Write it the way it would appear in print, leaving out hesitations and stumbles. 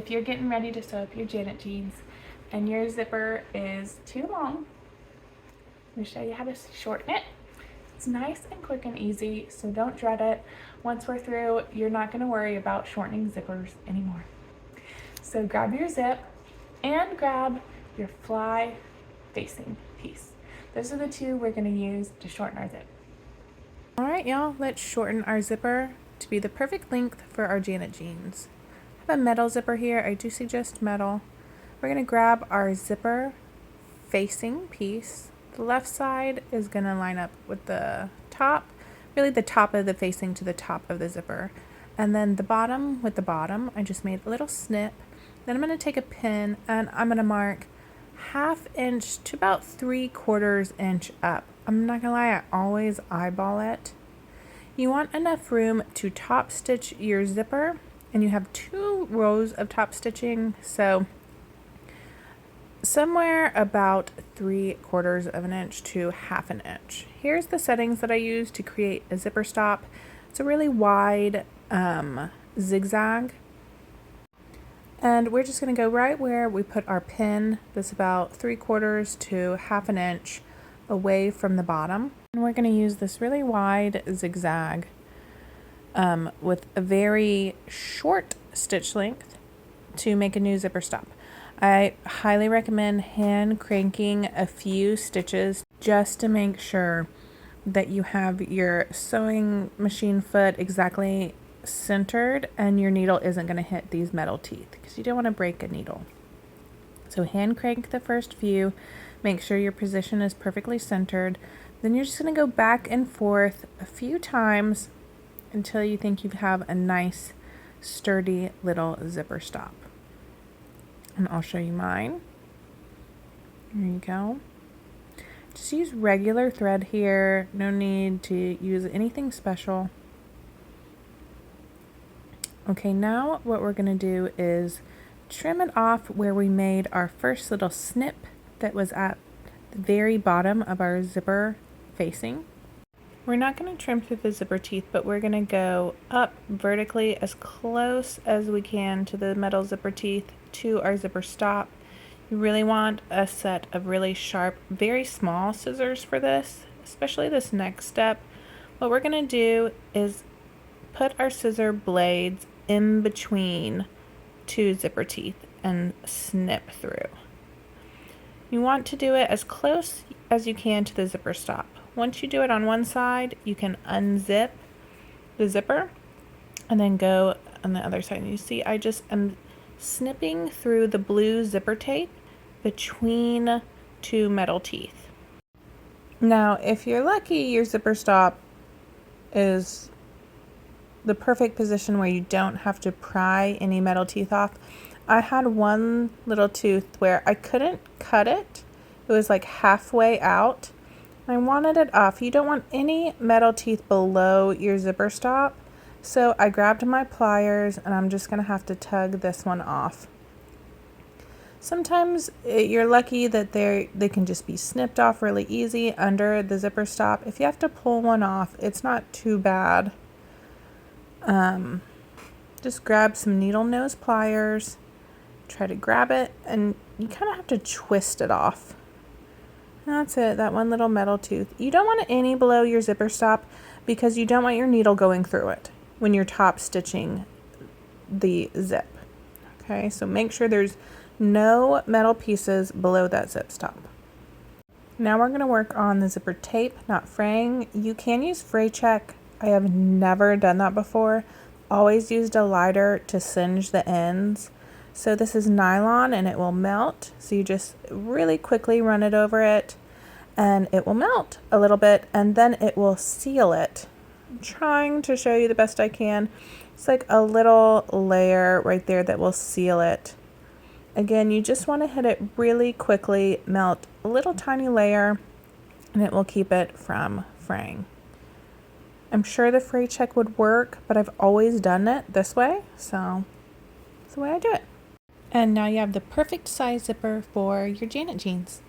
if you're getting ready to sew up your Janet jeans and your zipper is too long, I'm going to show you how to shorten it. It's nice and quick and easy, so don't dread it. Once we're through, you're not going to worry about shortening zippers anymore. So grab your zip and grab your fly facing piece. Those are the two we're going to use to shorten our zip. All right, y'all, let's shorten our zipper to be the perfect length for our Janet jeans. I have a metal zipper here. I do suggest metal. We're going to grab our zipper facing piece. The left side is going to line up with the top, really the top of the facing to the top of the zipper. And then the bottom with the bottom, I just made a little snip. Then I'm going to take a pin and I'm going to mark 1/2 inch to about 3/4 inch up. I'm not going to lie, I always eyeball it. You want enough room to top stitch your zipper, and you have 2 rows of top stitching, so somewhere about 3/4 of an inch to 1/2 an inch. Here's the settings that I use to create a zipper stop. It's a really wide zigzag, and we're just going to go right where we put our pin. That's about 3/4 to 1/2 an inch away from the bottom, and we're going to use this really wide zigzag with a very short stitch length to make a new zipper stop. I highly recommend hand cranking a few stitches just to make sure that you have your sewing machine foot exactly centered and your needle isn't going to hit these metal teeth, because you don't want to break a needle. So hand crank the first few, make sure your position is perfectly centered. Then you're just going to go back and forth a few times until you think you have a nice sturdy little zipper stop. And I'll show you mine. There you go. Just use regular thread here. No need to use anything special. Okay, now what we're going to do is trim it off where we made our first little snip that was at the very bottom of our zipper facing. We're not going to trim through the zipper teeth, but we're going to go up vertically as close as we can to the metal zipper teeth to our zipper stop. You really want a set of really sharp, very small scissors for this, especially this next step. What we're going to do is put our scissor blades in between 2 zipper teeth and snip through. You want to do it as close as you can to the zipper stop. Once you do it on one side, you can unzip the zipper and then go on the other side. And you see I just am snipping through the blue zipper tape between 2 metal teeth. Now, if you're lucky, your zipper stop is the perfect position where you don't have to pry any metal teeth off. I had one little tooth where I couldn't cut it. It was like halfway out. I wanted it off. You don't want any metal teeth below your zipper stop. So I grabbed my pliers and I'm just going to have to tug this one off. Sometimes you're lucky that they can just be snipped off really easy under the zipper stop. If you have to pull one off, it's not too bad. Just grab some needle nose pliers, try to grab it, and you kind of have to twist it off. That's it, that one little metal tooth. You don't want any below your zipper stop because you don't want your needle going through it when you're top stitching the zip. Okay, so make sure there's no metal pieces below that zip stop. Now we're going to work on the zipper tape, not fraying. You can use fray check. I have never done that before. Always used a lighter to singe the ends. So this is nylon and it will melt. So you just really quickly run it over it and it will melt a little bit and then it will seal it. I'm trying to show you the best I can. It's like a little layer right there that will seal it. Again, you just want to hit it really quickly, melt a little tiny layer, and it will keep it from fraying. I'm sure the fray check would work, but I've always done it this way, so that's the way I do it. And now you have the perfect size zipper for your Janet jeans.